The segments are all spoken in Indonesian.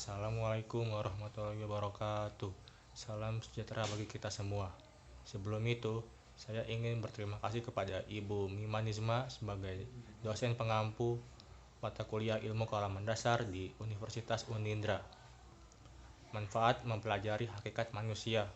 Assalamualaikum warahmatullahi wabarakatuh. Salam sejahtera bagi kita semua. Sebelum itu, saya ingin berterima kasih kepada Ibu Mima Nizma sebagai dosen pengampu mata kuliah Ilmu Kalam Dasar di Universitas Unindra. Manfaat mempelajari hakikat manusia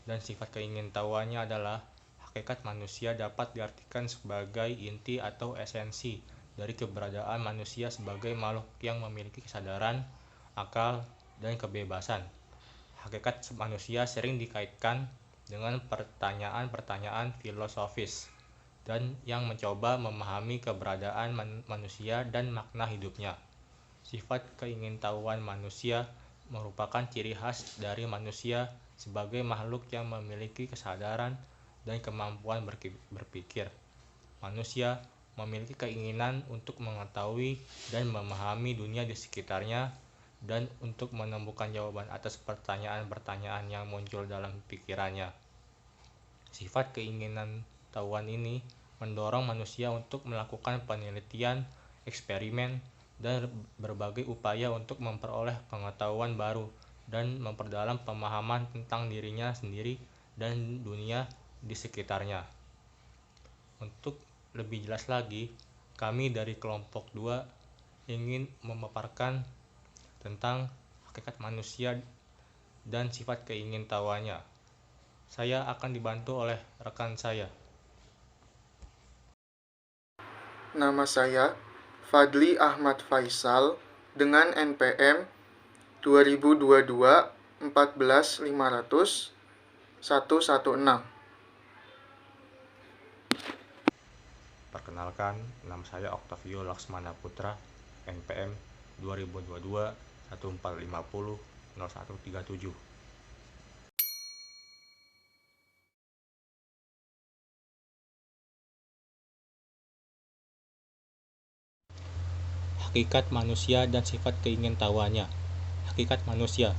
dan sifat keingintahuannya adalah hakikat manusia dapat diartikan sebagai inti atau esensi dari keberadaan manusia sebagai makhluk yang memiliki kesadaran, akal, dan kebebasan. Hakikat manusia sering dikaitkan dengan pertanyaan-pertanyaan filosofis dan yang mencoba memahami keberadaan manusia dan makna hidupnya. Sifat keingintahuan manusia merupakan ciri khas dari manusia sebagai makhluk yang memiliki kesadaran dan kemampuan berpikir. Manusia memiliki keinginan untuk mengetahui dan memahami dunia di sekitarnya dan untuk menemukan jawaban atas pertanyaan-pertanyaan yang muncul dalam pikirannya. Sifat keinginan tahuan ini mendorong manusia untuk melakukan penelitian, eksperimen, dan berbagai upaya untuk memperoleh pengetahuan baru dan memperdalam pemahaman tentang dirinya sendiri dan dunia di sekitarnya. Untuk lebih jelas lagi, kami dari kelompok 2 ingin memaparkan tentang hakikat manusia dan sifat keingintahuannya. Saya akan dibantu oleh rekan saya. Nama saya Fadli Ahmad Faisal dengan NPM 2022 14500 116. Perkenalkan, nama saya Oktavio Laksmana Putra, NPM 2022 1450 0137. Hakikat manusia dan sifat keingintahuannya. Hakikat manusia,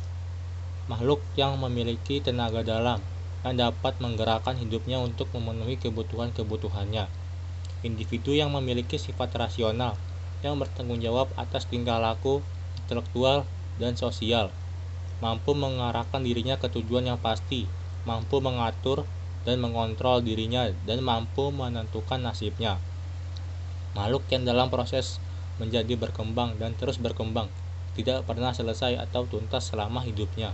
makhluk yang memiliki tenaga dalam dan dapat menggerakkan hidupnya untuk memenuhi kebutuhan-kebutuhannya. Individu yang memiliki sifat rasional, yang bertanggung jawab atas tingkah laku, intelektual, dan sosial, mampu mengarahkan dirinya ke tujuan yang pasti, mampu mengatur dan mengontrol dirinya, dan mampu menentukan nasibnya. Makhluk yang dalam proses menjadi berkembang dan terus berkembang, tidak pernah selesai atau tuntas selama hidupnya.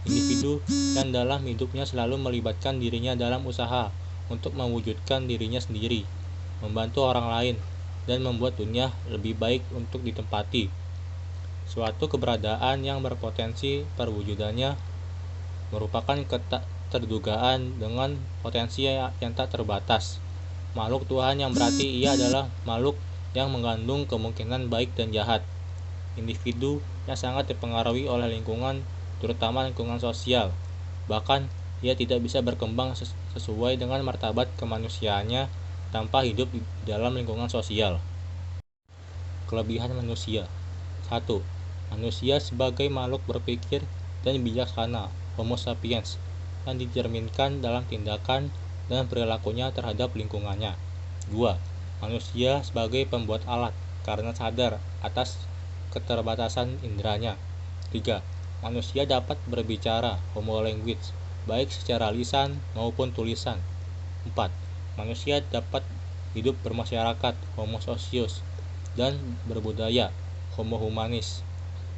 Individu yang dalam hidupnya selalu melibatkan dirinya dalam usaha untuk mewujudkan dirinya sendiri, membantu orang lain, dan membuat dunia lebih baik untuk ditempati. Suatu keberadaan yang berpotensi perwujudannya merupakan keterdugaan dengan potensi yang tak terbatas. Makhluk Tuhan yang berarti ia adalah makhluk yang mengandung kemungkinan baik dan jahat. Individu yang sangat dipengaruhi oleh lingkungan, terutama lingkungan sosial. Bahkan, ia tidak bisa berkembang sesuai dengan martabat kemanusiaannya tanpa hidup di dalam lingkungan sosial. Kelebihan manusia. 1. Manusia sebagai makhluk berpikir dan bijaksana, Homo sapiens, yang dicerminkan dalam tindakan dan perilakunya terhadap lingkungannya. 2. Manusia sebagai pembuat alat karena sadar atas keterbatasan inderanya. 3. Manusia dapat berbicara, Homo language, baik secara lisan maupun tulisan. 4. Manusia dapat hidup bermasyarakat, Homo socius, dan berbudaya, Homo humanis.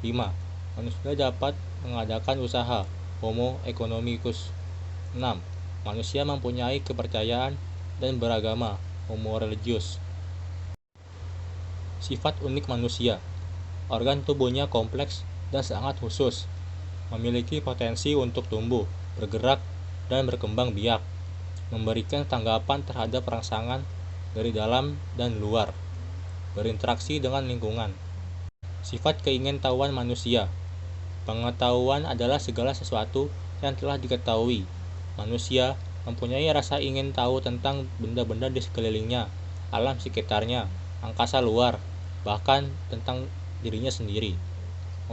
5. Manusia dapat mengadakan usaha, Homo economicus. 6. Manusia mempunyai kepercayaan dan beragama, Homo religius. Sifat unik manusia. Organ tubuhnya kompleks dan sangat khusus, memiliki potensi untuk tumbuh, bergerak, dan berkembang biak, memberikan tanggapan terhadap rangsangan dari dalam dan luar, berinteraksi dengan lingkungan. Sifat keingintahuan manusia. Pengetahuan adalah segala sesuatu yang telah diketahui. Manusia mempunyai rasa ingin tahu tentang benda-benda di sekelilingnya, alam sekitarnya, angkasa luar, bahkan tentang dirinya sendiri.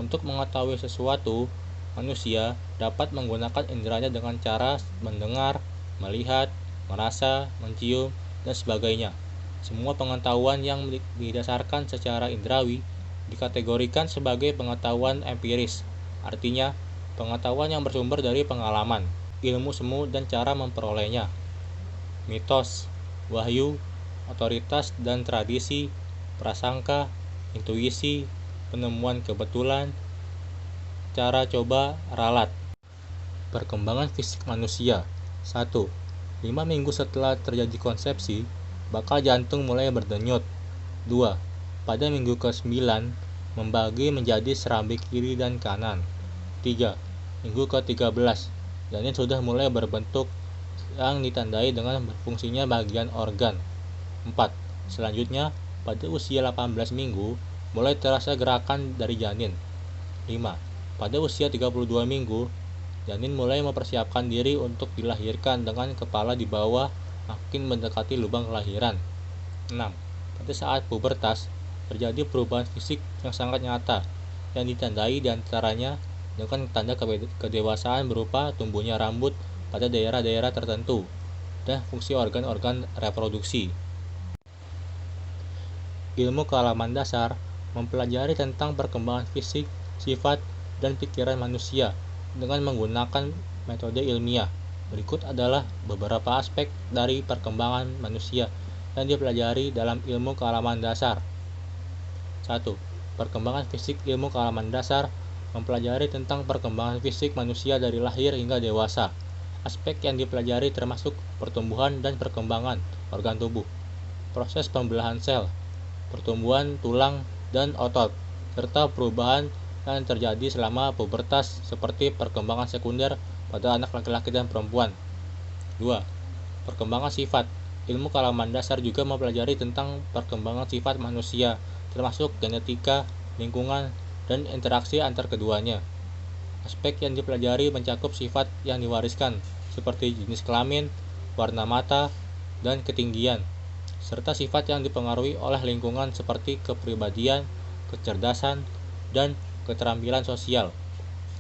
Untuk mengetahui sesuatu, manusia dapat menggunakan inderanya dengan cara mendengar, melihat, merasa, mencium, dan sebagainya. Semua pengetahuan yang didasarkan secara indrawi dikategorikan sebagai pengetahuan empiris, artinya pengetahuan yang bersumber dari pengalaman, ilmu semu dan cara memperolehnya. Mitos, wahyu, otoritas dan tradisi, prasangka, intuisi, penemuan kebetulan, cara coba, ralat. Perkembangan fisik manusia. 1. 5 minggu setelah terjadi konsepsi, bakal jantung mulai berdenyut. 2. Pada minggu ke-9, membagi menjadi serambi kiri dan kanan. 3. Minggu ke-13, janin sudah mulai berbentuk yang ditandai dengan berfungsinya bagian organ. 4. Selanjutnya, pada usia 18 minggu, mulai terasa gerakan dari janin. 5. Pada usia 32 minggu, janin mulai mempersiapkan diri untuk dilahirkan dengan kepala di bawah makin mendekati lubang kelahiran. 6. Pada saat pubertas, terjadi perubahan fisik yang sangat nyata, yang ditandai diantaranya dengan tanda kedewasaan berupa tumbuhnya rambut pada daerah-daerah tertentu, dan fungsi organ-organ reproduksi. Ilmu kealaman dasar mempelajari tentang perkembangan fisik, sifat, dan pikiran manusia dengan menggunakan metode ilmiah. Berikut adalah beberapa aspek dari perkembangan manusia yang dipelajari dalam ilmu kealaman dasar. 1. Perkembangan fisik. Ilmu kealaman dasar mempelajari tentang perkembangan fisik manusia dari lahir hingga dewasa. Aspek yang dipelajari termasuk pertumbuhan dan perkembangan organ tubuh, proses pembelahan sel, pertumbuhan tulang dan otot, serta perubahan yang terjadi selama pubertas seperti perkembangan sekunder pada anak laki-laki dan perempuan. 2. Perkembangan sifat. Ilmu kealaman dasar juga mempelajari tentang perkembangan sifat manusia, termasuk genetika, lingkungan, dan interaksi antar keduanya. Aspek yang dipelajari mencakup sifat yang diwariskan, seperti jenis kelamin, warna mata, dan ketinggian, serta sifat yang dipengaruhi oleh lingkungan seperti kepribadian, kecerdasan, dan keterampilan sosial.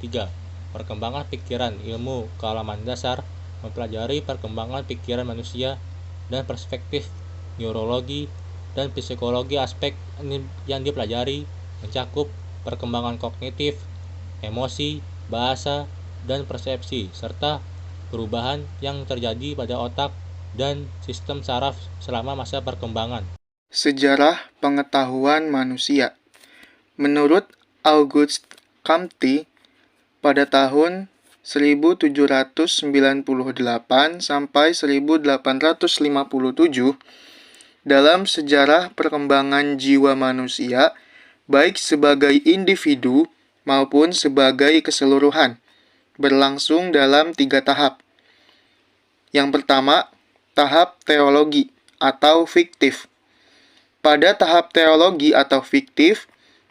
3. Perkembangan pikiran. Ilmu kealaman dasar mempelajari perkembangan pikiran manusia dan perspektif neurologi dan psikologi. Aspek yang dipelajari mencakup perkembangan kognitif, emosi, bahasa, dan persepsi, serta perubahan yang terjadi pada otak dan sistem saraf selama masa perkembangan. Sejarah pengetahuan manusia. Menurut Auguste Comte, pada tahun 1798 sampai 1857, dalam sejarah perkembangan jiwa manusia, baik sebagai individu maupun sebagai keseluruhan, berlangsung dalam 3 tahap. Yang pertama, tahap teologi atau fiktif. Pada tahap teologi atau fiktif,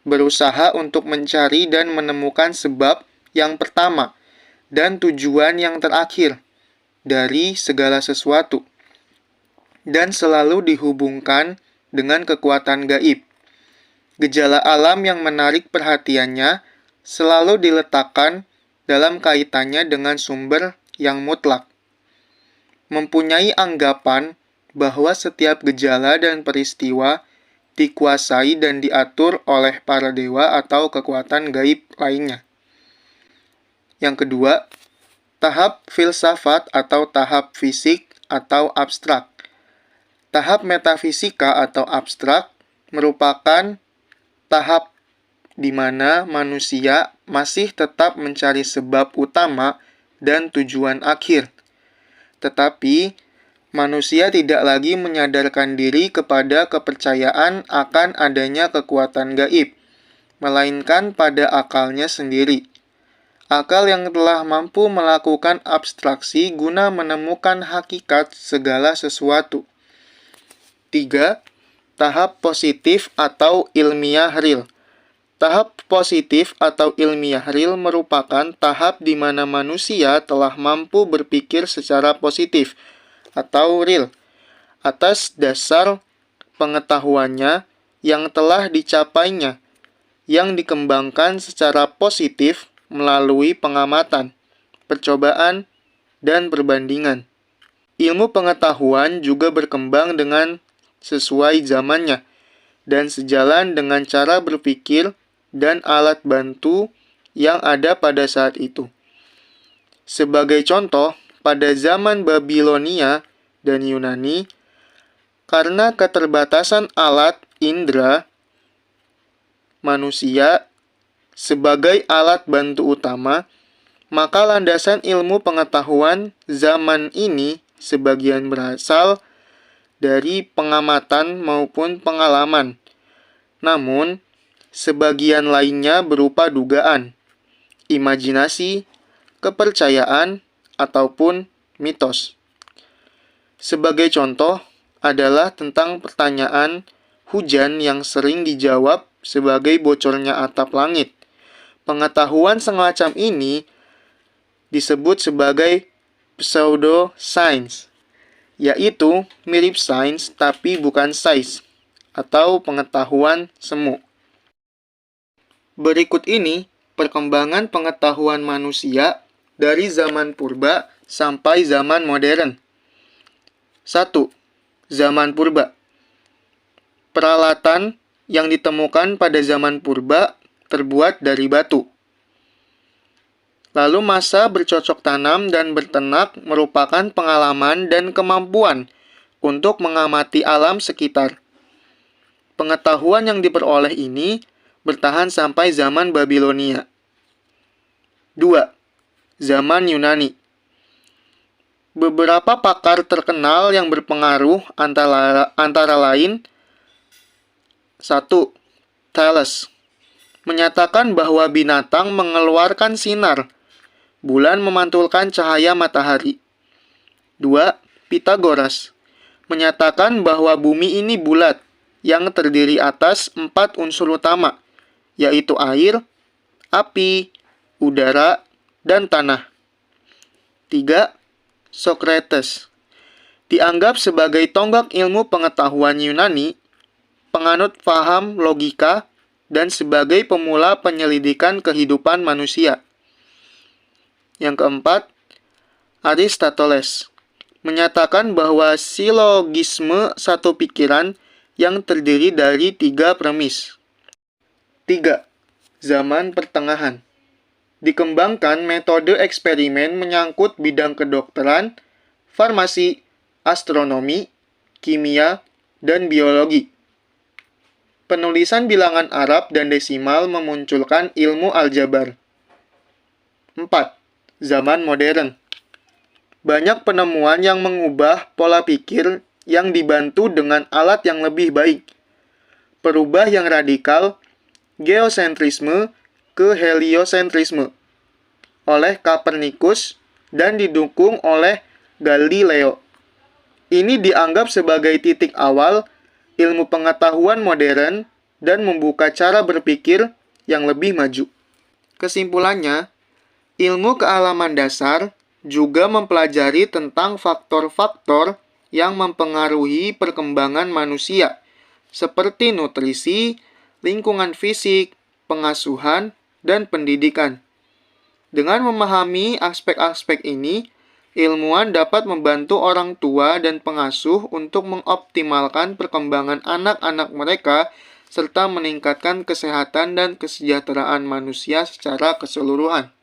berusaha untuk mencari dan menemukan sebab yang pertama dan tujuan yang terakhir dari segala sesuatu, dan selalu dihubungkan dengan kekuatan gaib. Gejala alam yang menarik perhatiannya selalu diletakkan dalam kaitannya dengan sumber yang mutlak. Mempunyai anggapan bahwa setiap gejala dan peristiwa dikuasai dan diatur oleh para dewa atau kekuatan gaib lainnya. Yang kedua, tahap filsafat atau tahap fisik atau abstrak. Tahap metafisika atau abstrak merupakan tahap di mana manusia masih tetap mencari sebab utama dan tujuan akhir. Tetapi, manusia tidak lagi menyadarkan diri kepada kepercayaan akan adanya kekuatan gaib, melainkan pada akalnya sendiri. Akal yang telah mampu melakukan abstraksi guna menemukan hakikat segala sesuatu. 3. Tahap positif atau ilmiah real. Tahap positif atau ilmiah real merupakan tahap di mana manusia telah mampu berpikir secara positif atau real atas dasar pengetahuannya yang telah dicapainya, yang dikembangkan secara positif melalui pengamatan, percobaan, dan perbandingan. Ilmu pengetahuan juga berkembang dengan sesuai zamannya, dan sejalan dengan cara berpikir dan alat bantu yang ada pada saat itu. Sebagai contoh, pada zaman Babilonia dan Yunani, karena keterbatasan alat indera manusia sebagai alat bantu utama, maka landasan ilmu pengetahuan zaman ini sebagian berasal dari pengamatan maupun pengalaman. Namun, sebagian lainnya berupa dugaan, imajinasi, kepercayaan, ataupun mitos. Sebagai contoh adalah tentang pertanyaan hujan yang sering dijawab sebagai bocornya atap langit. Pengetahuan semacam ini disebut sebagai pseudoscience, yaitu mirip sains tapi bukan sains, atau pengetahuan semu. Berikut ini perkembangan pengetahuan manusia dari zaman purba sampai zaman modern. 1. Zaman purba. Peralatan yang ditemukan pada zaman purba terbuat dari batu. Lalu masa bercocok tanam dan berternak merupakan pengalaman dan kemampuan untuk mengamati alam sekitar. Pengetahuan yang diperoleh ini bertahan sampai zaman Babilonia. 2. Zaman Yunani. Beberapa pakar terkenal yang berpengaruh antara lain 1. Thales menyatakan bahwa binatang mengeluarkan sinar, bulan memantulkan cahaya matahari. 2. Pythagoras menyatakan bahwa bumi ini bulat yang terdiri atas 4 unsur utama, yaitu air, api, udara, dan tanah. 3. Socrates dianggap sebagai tonggak ilmu pengetahuan Yunani, penganut paham logika, dan sebagai pemula penyelidikan kehidupan manusia. Yang keempat, Aristoteles menyatakan bahwa silogisme satu pikiran yang terdiri dari 3 premis. 3. Zaman pertengahan. Dikembangkan metode eksperimen menyangkut bidang kedokteran, farmasi, astronomi, kimia, dan biologi. Penulisan bilangan Arab dan desimal memunculkan ilmu aljabar. 4. Zaman modern. Banyak penemuan yang mengubah pola pikir yang dibantu dengan alat yang lebih baik. Perubah yang radikal, geosentrisme ke heliosentrisme oleh Copernicus dan didukung oleh Galileo. Ini dianggap sebagai titik awal ilmu pengetahuan modern dan membuka cara berpikir yang lebih maju. Kesimpulannya, ilmu kealaman dasar juga mempelajari tentang faktor-faktor yang mempengaruhi perkembangan manusia, seperti nutrisi, lingkungan fisik, pengasuhan, dan pendidikan. Dengan memahami aspek-aspek ini, ilmuwan dapat membantu orang tua dan pengasuh untuk mengoptimalkan perkembangan anak-anak mereka serta meningkatkan kesehatan dan kesejahteraan manusia secara keseluruhan.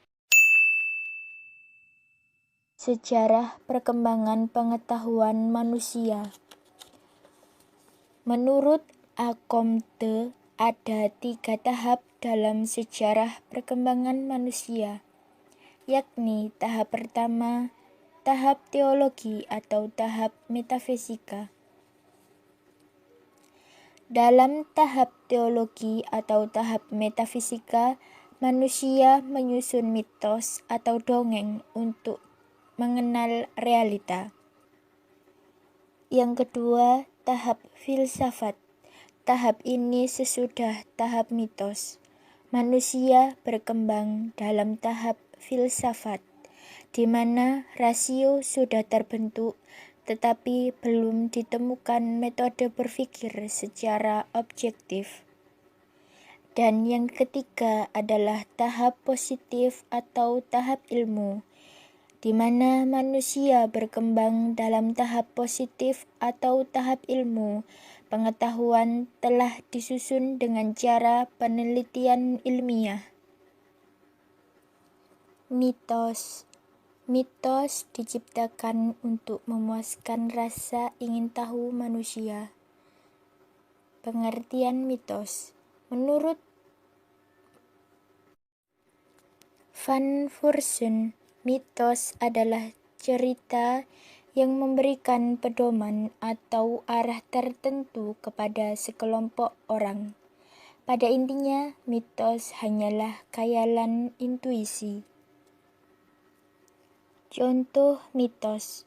Sejarah perkembangan pengetahuan manusia. Menurut Acomte, ada 3 tahap dalam sejarah perkembangan manusia, yakni tahap pertama, tahap teologi atau tahap metafisika. Dalam tahap teologi atau tahap metafisika, manusia menyusun mitos atau dongeng untuk mengenal realita. Yang kedua, tahap filsafat. Tahap ini sesudah tahap mitos. Manusia berkembang dalam tahap filsafat, di mana rasio sudah terbentuk, tetapi belum ditemukan metode berpikir secara objektif. Dan yang ketiga adalah tahap positif atau tahap ilmu, di mana manusia berkembang dalam tahap positif atau tahap ilmu Pengetahuan telah disusun dengan cara penelitian ilmiah. Mitos. Mitos diciptakan untuk memuaskan rasa ingin tahu manusia. Pengertian mitos. Menurut Van Voorsen, mitos adalah cerita yang memberikan pedoman atau arah tertentu kepada sekelompok orang. Pada intinya, mitos hanyalah khayalan intuisi. Contoh mitos.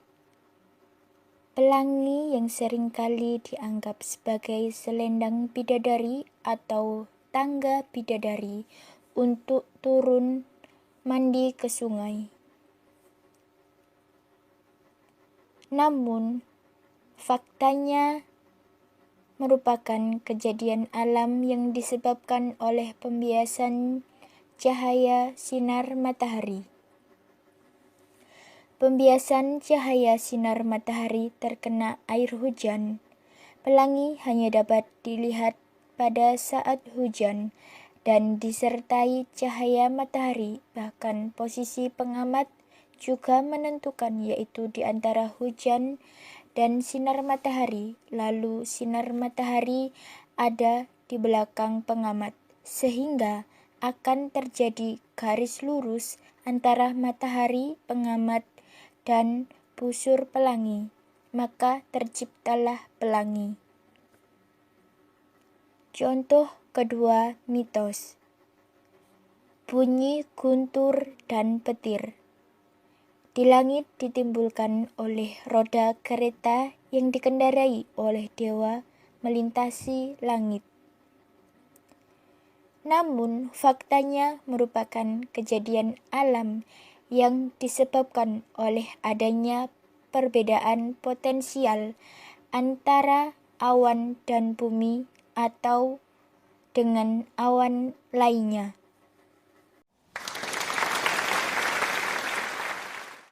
Pelangi yang seringkali dianggap sebagai selendang bidadari atau tangga bidadari untuk turun mandi ke sungai. Namun, faktanya merupakan kejadian alam yang disebabkan oleh pembiasan cahaya sinar matahari. Pembiasan cahaya sinar matahari terkena air hujan. Pelangi hanya dapat dilihat pada saat hujan dan disertai cahaya matahari, bahkan posisi pengamat juga menentukan, yaitu di antara hujan dan sinar matahari, lalu sinar matahari ada di belakang pengamat, sehingga akan terjadi garis lurus antara matahari, pengamat, dan busur pelangi, maka terciptalah pelangi. Contoh kedua mitos. Bunyi guntur dan petir. Di langit ditimbulkan oleh roda kereta yang dikendarai oleh dewa melintasi langit. Namun, faktanya merupakan kejadian alam yang disebabkan oleh adanya perbedaan potensial antara awan dan bumi atau dengan awan lainnya.